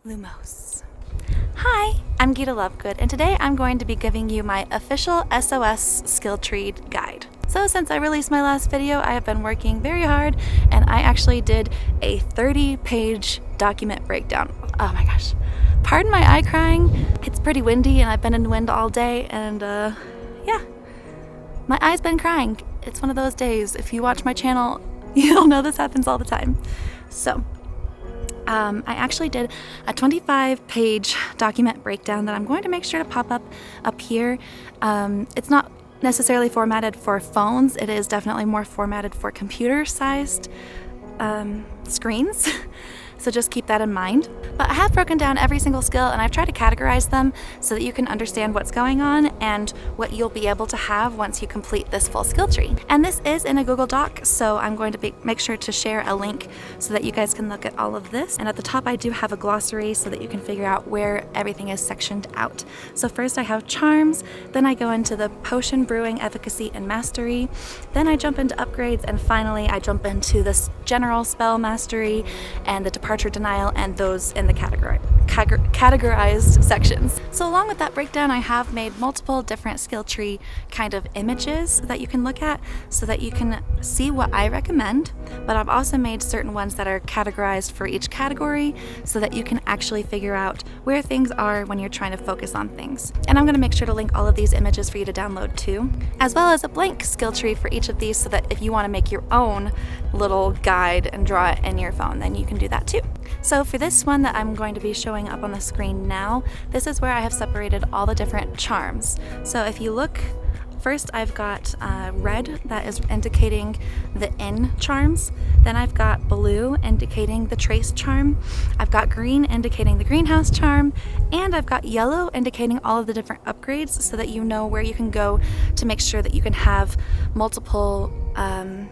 Lumos. Hi, I'm Gita Lovegood, and today I'm going to be giving you my official SOS skill tree guide. So since I released my last video, I have been working very hard, and I actually did a 30-page document breakdown. Oh my gosh. Pardon my eye crying. It's pretty windy, and I've been in the wind all day, and yeah. My eye's been crying. It's one of those days. If you watch my channel, you'll know this happens all the time. So, I actually did a 25-page document breakdown that I'm going to make sure to pop up here. It's not necessarily formatted for phones. It is definitely more formatted for computer-sized screens. So just keep that in mind. But I have broken down every single skill, and I've tried to categorize them so that you can understand what's going on and what you'll be able to have once you complete this full skill tree. And this is in a Google Doc, so I'm going to make sure to share a link so that you guys can look at all of this. And at the top I do have a glossary so that you can figure out where everything is sectioned out. So first I have charms, then I go into the potion brewing, efficacy, and mastery. Then I jump into upgrades, and finally I jump into this general spell mastery and the departure denial, and those in the categorized sections. So along with that breakdown, I have made multiple different skill tree kind of images that you can look at so that you can see what I recommend, but I've also made certain ones that are categorized for each category so that you can actually figure out where things are when you're trying to focus on things. And I'm going to make sure to link all of these images for you to download too, as well as a blank skill tree for each of these so that if you want to make your own little guide and draw it in your phone, then you can do that too. So for this one that I'm going to be showing up on the screen now, this is where I have separated all the different charms. So if you look, first I've got red that is indicating the in charms, then I've got blue indicating the trace charm, I've got green indicating the greenhouse charm, and I've got yellow indicating all of the different upgrades so that you know where you can go to make sure that you can have multiple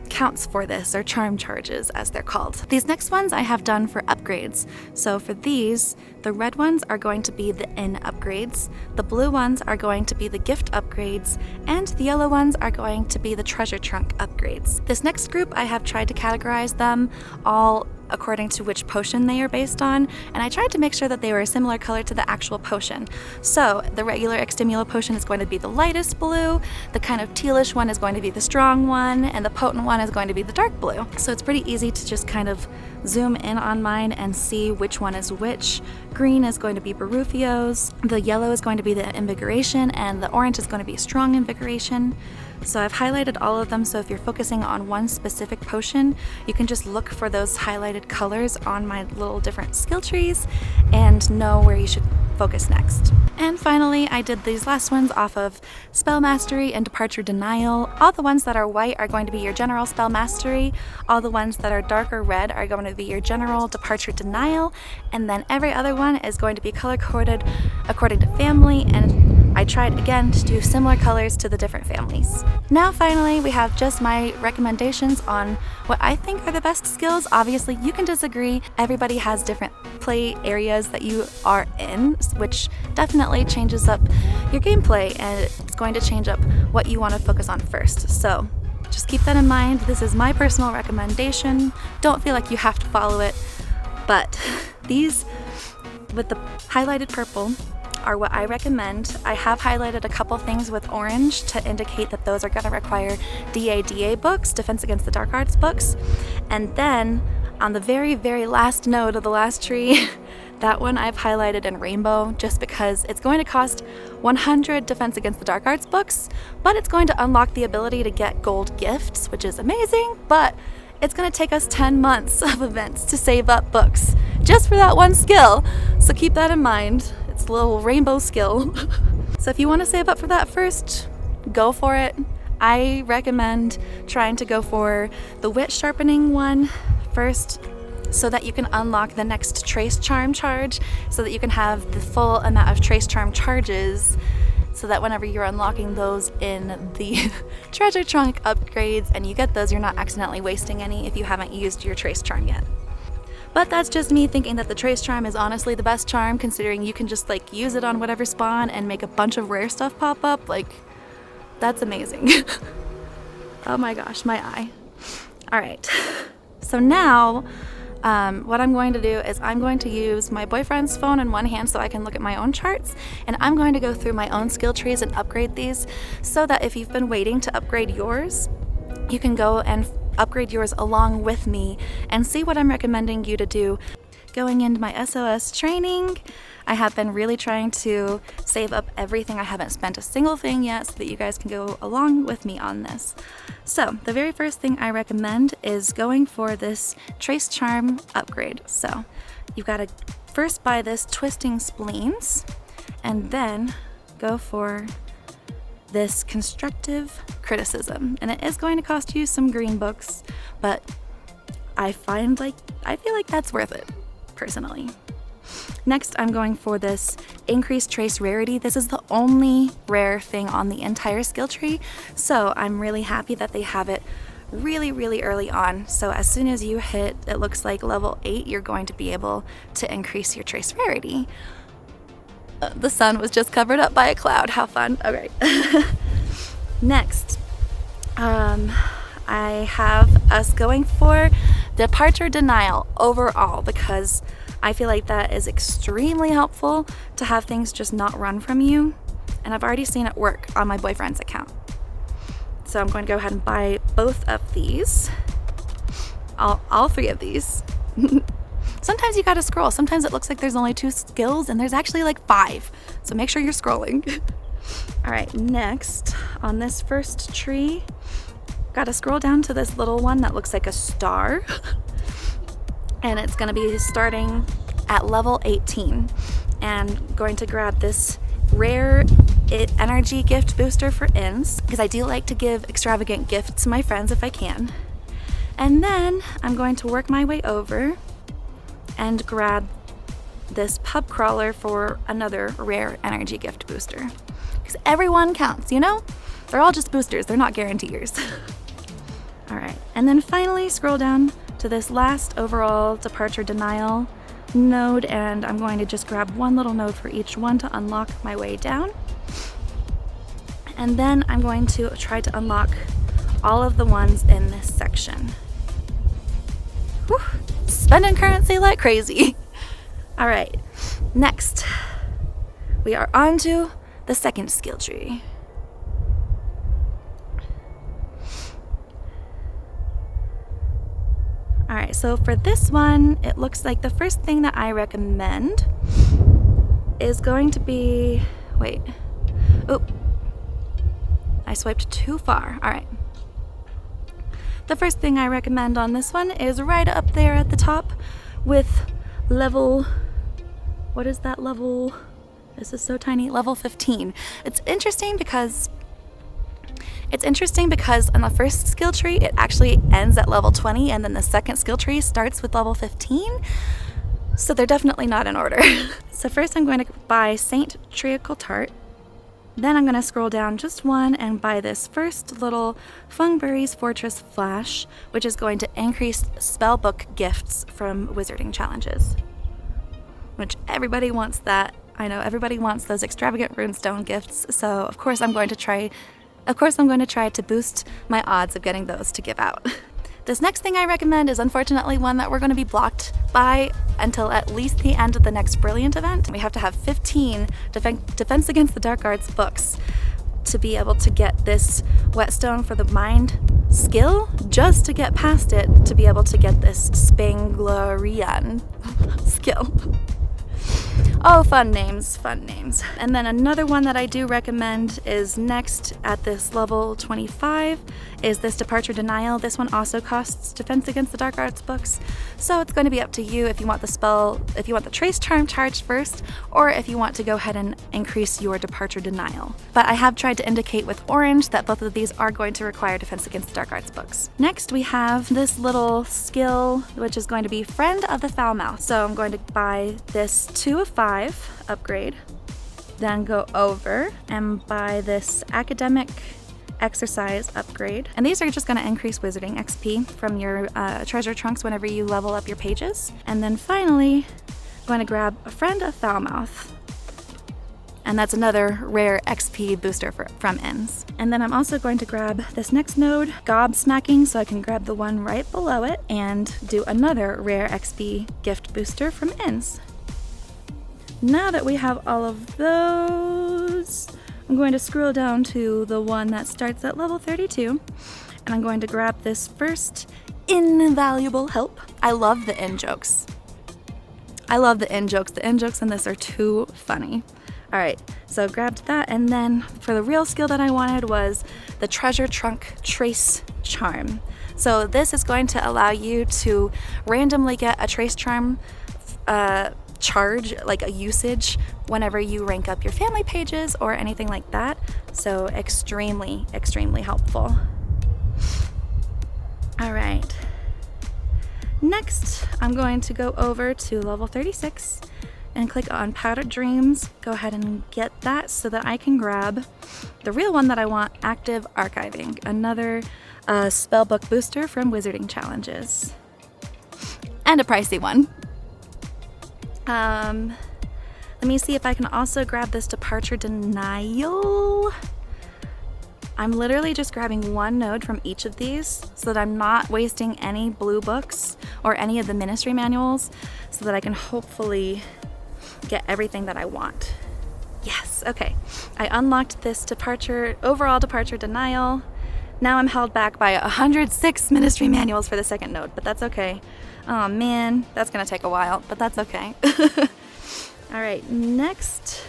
counts for this, or charm charges as they're called. These next ones I have done for upgrades. So for these, the red ones are going to be the in upgrades, the blue ones are going to be the gift upgrades, and the yellow ones are going to be the treasure trunk upgrades. This next group I have tried to categorize them all according to which potion they are based on, and I tried to make sure that they were a similar color to the actual potion. So the regular extimula potion is going to be the lightest blue, the kind of tealish one is going to be the strong one, and the potent one is going to be the dark blue. So it's pretty easy to just kind of zoom in on mine and see which one is which. Green is going to be Barufio's, the yellow is going to be the invigoration, and the orange is going to be strong invigoration. So I've highlighted all of them, so if you're focusing on one specific potion, you can just look for those highlighted colors on my little different skill trees and know where you should focus next. And finally, I did these last ones off of Spell Mastery and Departure Denial. All the ones that are white are going to be your General Spell Mastery, all the ones that are darker red are going to be your General Departure Denial, and then every other one is going to be color-coded according to family, and I tried again to do similar colors to the different families. Now finally, we have just my recommendations on what I think are the best skills. Obviously, you can disagree. Everybody has different play areas that you are in, which definitely changes up your gameplay, and it's going to change up what you want to focus on first. So just keep that in mind. This is my personal recommendation. Don't feel like you have to follow it, but these with the highlighted purple are what I recommend. I have highlighted a couple things with orange to indicate that those are going to require DADA books, Defense Against the Dark Arts books. And then on the very, very last node of the last tree, that one I've highlighted in rainbow just because it's going to cost 100 Defense Against the Dark Arts books, but it's going to unlock the ability to get gold gifts, which is amazing, but it's going to take us 10 months of events to save up books just for that one skill. So keep that in mind. It's a little rainbow skill. So if you want to save up for that first, go for it. I recommend trying to go for the wit sharpening one first so that you can unlock the next trace charm charge, so that you can have the full amount of trace charm charges, so that whenever you're unlocking those in the treasure trunk upgrades and you get those, you're not accidentally wasting any if you haven't used your trace charm yet. But that's just me thinking that the trace charm is honestly the best charm, considering you can just like use it on whatever spawn and make a bunch of rare stuff pop up. Like, that's amazing. Oh my gosh, my eye. All right, so now What I'm going to do is I'm going to use my boyfriend's phone in one hand so I can look at my own charts, and I'm going to go through my own skill trees and upgrade these so that if you've been waiting to upgrade yours, you can go and upgrade yours along with me and see what I'm recommending you to do. Going into my SOS training, I have been really trying to save up everything. I haven't spent a single thing yet so that you guys can go along with me on this. So the very first thing I recommend is going for this Trace Charm upgrade. So you've got to first buy this Twisting Spleens and then go for this Constructive Criticism. And it is going to cost you some green books, but I feel like that's worth it, personally. Next, I'm going for this Increased Trace Rarity. This is the only rare thing on the entire skill tree, so I'm really happy that they have it really, really early on. So as soon as you hit, it looks like level 8, you're going to be able to increase your Trace Rarity. The sun was just covered up by a cloud. How fun. Okay. Next, I have us going for Departure Denial overall because I feel like that is extremely helpful to have things just not run from you, and I've already seen it work on my boyfriend's account. So I'm going to go ahead and buy both of these, all 3 of these. Sometimes you gotta scroll. Sometimes it looks like there's only 2 skills and there's actually like 5. So make sure you're scrolling. All right, next on this first tree, gotta scroll down to this little one that looks like a star. And it's gonna be starting at level 18. And going to grab this rare energy gift booster for ins, because I do like to give extravagant gifts to my friends if I can. And then I'm going to work my way over and grab this pub crawler for another rare energy gift booster. Because everyone counts, you know? They're all just boosters, they're not guaranteers. All right, and then finally scroll down to this last overall Departure Denial node, and I'm going to just grab one little node for each one to unlock my way down. And then I'm going to try to unlock all of the ones in this section. Whew. Spending currency like crazy. All right, next we are on to the second skill tree. All right, so for this one, it looks like the first thing that I recommend is going to be, wait, oh, I swiped too far. All right. The first thing I recommend on this one is right up there at the top with level, what is that level? This is so tiny, level 15. It's interesting because on the first skill tree, it actually ends at level 20, and then the second skill tree starts with level 15. So they're definitely not in order. So first I'm going to buy Saint Treacle Tart. Then I'm going to scroll down just one and buy this first little Fungberry's Fortress Flash, which is going to increase spellbook gifts from wizarding challenges. Which everybody wants that. I know everybody wants those extravagant runestone gifts, so of course I'm going to try to boost my odds of getting those to give out. This next thing I recommend is unfortunately one that we're going to be blocked by until at least the end of the next Brilliant event. We have to have 15 Defense Against the Dark Arts books to be able to get this Whetstone for the Mind skill, just to get past it to be able to get this Spenglerian skill. Oh, fun names, fun names. And then another one that I do recommend is next at this level 25 is this Departure Denial. This one also costs Defense Against the Dark Arts books, so it's going to be up to you if you want the Trace Charm charged first, or if you want to go ahead and increase your Departure Denial. But I have tried to indicate with orange that both of these are going to require Defense Against the Dark Arts books. Next we have this little skill, which is going to be Friend of the Foulmouth. So I'm going to buy this 2 of 5 upgrade, then go over and buy this Academic Exercise upgrade. And these are just going to increase wizarding XP from your treasure trunks whenever you level up your pages. And then finally, I'm going to grab a Friend of Foulmouth. And that's another rare XP booster from ENLIST. And then I'm also going to grab this next node, Gobsmacking, so I can grab the one right below it and do another rare XP gift booster from ENLIST. Now that we have all of those, I'm going to scroll down to the one that starts at level 32, and I'm going to grab this first invaluable help. I love the in-jokes. I love the in-jokes. The in-jokes in this are too funny. All right, so grabbed that, and then for the real skill that I wanted was the Treasure Trunk Trace Charm. So this is going to allow you to randomly get a Trace Charm charge, like a usage, whenever you rank up your family pages or anything like that. So extremely, extremely helpful. All right. Next, I'm going to go over to level 36 and click on Powdered Dreams. Go ahead and get that so that I can grab the real one that I want, Active Archiving, another spellbook booster from Wizarding Challenges. And a pricey one. Let me see if I can also grab this Departure Denial. I'm literally just grabbing one node from each of these so that I'm not wasting any blue books or any of the ministry manuals, so that I can hopefully get everything that I want. Yes, okay. I unlocked this overall departure denial. Now I'm held back by 106 ministry manuals for the second node, but that's okay. Oh man, that's gonna take a while, but that's okay. All right, next.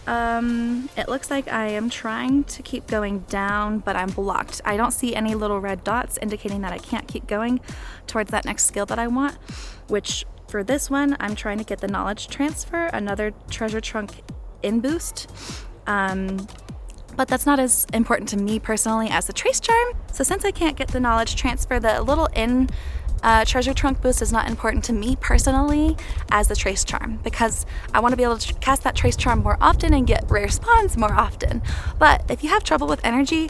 It looks like I am trying to keep going down, but I'm blocked. I don't see any little red dots indicating that I can't keep going towards that next skill that I want, which for this one, I'm trying to get the knowledge transfer, another treasure trunk in boost. But that's not as important to me personally as the trace charm. So since I can't get the knowledge transfer, the little treasure trunk boost is not important to me personally as the trace charm, because I want to be able to cast that trace charm more often and get rare spawns more often. But if you have trouble with energy,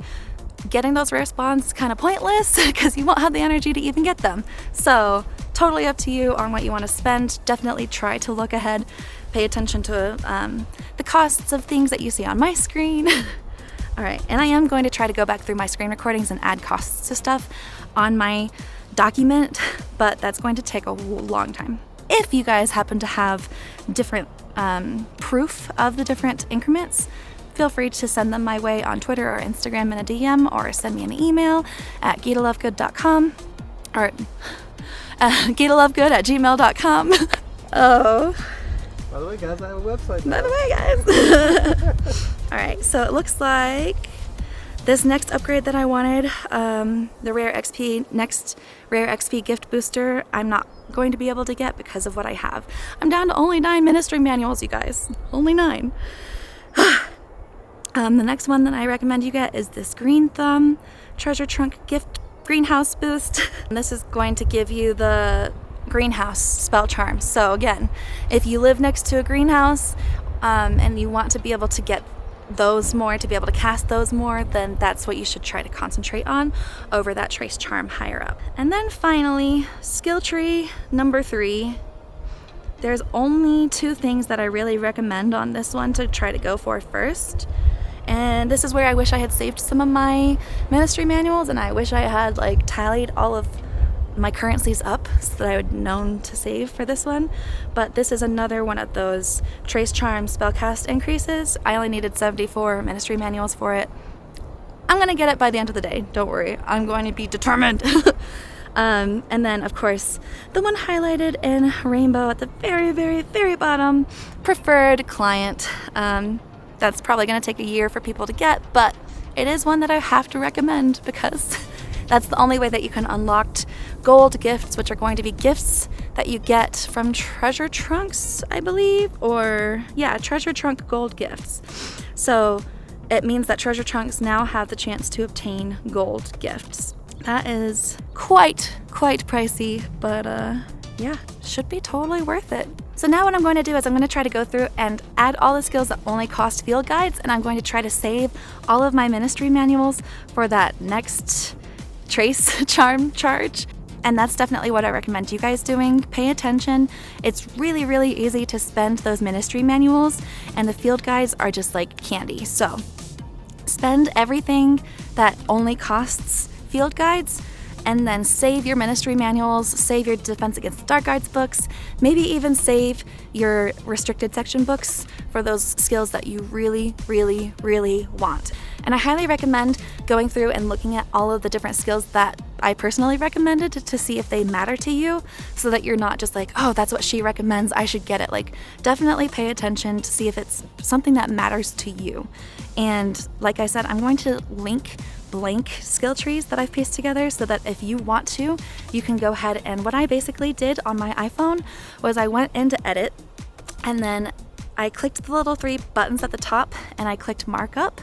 getting those rare spawns is kind of pointless because you won't have the energy to even get them. So totally up to you on what you want to spend. Definitely try to look ahead, pay attention to the costs of things that you see on my screen. All right, and I am going to try to go back through my screen recordings and add costs to stuff on my document, but that's going to take a long time. If you guys happen to have different proof of the different increments, feel free to send them my way on Twitter or Instagram in a DM, or send me an email at getalovegood.com or getalovegood@gmail.com. Oh. By the way, guys, I have a website now. By the way, guys. All right, so it looks like this next upgrade that I wanted, the next rare XP gift booster, I'm not going to be able to get because of what I have. I'm down to only 9 ministry manuals, you guys. Only 9. The next one that I recommend you get is this Green Thumb Treasure Trunk Gift Greenhouse Boost. And this is going to give you the greenhouse spell charm. So again, if you live next to a greenhouse and you want to be able to get those more, to be able to cast those more, then that's what you should try to concentrate on over that trace charm higher up. And then finally, skill tree number 3. There's only 2 things that I really recommend on this one to try to go for first. And this is where I wish I had saved some of my ministry manuals, and I wish I had like tallied all of my currencies up so that I would known to save for this one. But this is another one of those trace charm spellcast increases. I only needed 74 ministry manuals for it. I'm gonna get it by the end of the day, don't worry. I'm going to be determined. And then of course the one highlighted in rainbow at the very, very, very bottom, preferred client. That's probably gonna take a year for people to get, but it is one that I have to recommend because that's the only way that you can unlock gold gifts, which are going to be gifts that you get from treasure trunks, I believe, or yeah, treasure trunk gold gifts. So it means that treasure trunks now have the chance to obtain gold gifts. That is quite pricey, but yeah, should be totally worth it. So now what I'm going to do is I'm going to try to go through and add all the skills that only cost field guides, and I'm going to try to save all of my ministry manuals for that next trace charm charge. And that's definitely what I recommend you guys doing. Pay attention. It's really, really easy to spend those ministry manuals, and the field guides are just like candy. So spend everything that only costs field guides, and then save your ministry manuals, save your Defense Against the Dark Arts books, maybe even save your restricted section books for those skills that you really, really, really want. And I highly recommend going through and looking at all of the different skills that I personally recommended to see if they matter to you, so that you're not just like, oh, that's what she recommends, I should get it. Like, definitely pay attention to see if it's something that matters to you. And like I said, I'm going to link blank skill trees that I've pasted together so that if you want to, you can go ahead. And what I basically did on my iPhone was I went into edit, and then I clicked the little 3 buttons at the top, and I clicked markup,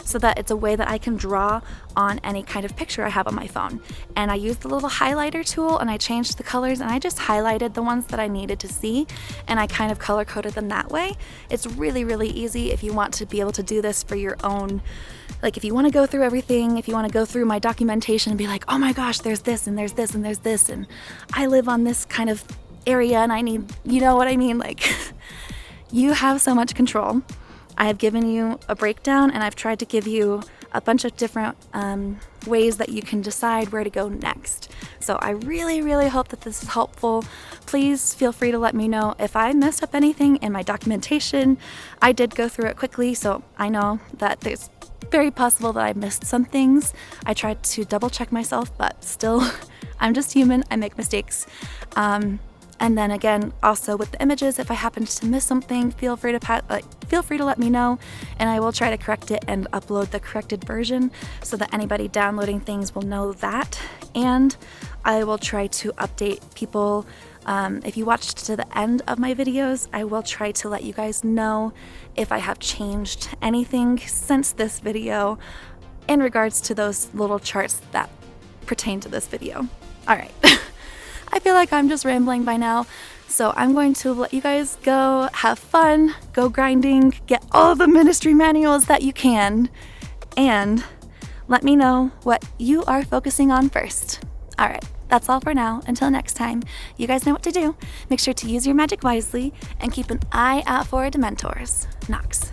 so that it's a way that I can draw on any kind of picture I have on my phone. And I used the little highlighter tool, and I changed the colors, and I just highlighted the ones that I needed to see, and I kind of color coded them that way. It's really, really easy if you want to be able to do this for your own. Like, if you want to go through everything, if you want to go through my documentation and be like, oh my gosh, there's this and there's this and there's this, and I live on this kind of area and I need, you know what I mean? Like, you have so much control. I have given you a breakdown, and I've tried to give you a bunch of different ways that you can decide where to go next. So I really, really hope that this is helpful. Please feel free to let me know if I messed up anything in my documentation. I did go through it quickly, so I know that there's very possible that I missed some things. I tried to double check myself, but still, I'm just human. I make mistakes. And then again, also with the images, if I happen to miss something, feel free to let me know, and I will try to correct it and upload the corrected version so that anybody downloading things will know that. And I will try to update people. If you watched to the end of my videos, I will try to let you guys know if I have changed anything since this video in regards to those little charts that pertain to this video. All right. I feel like I'm just rambling by now, so I'm going to let you guys go have fun, go grinding, get all the ministry manuals that you can, and let me know what you are focusing on first. All right, that's all for now. Until next time, you guys know what to do. Make sure to use your magic wisely and keep an eye out for Dementors. Nox.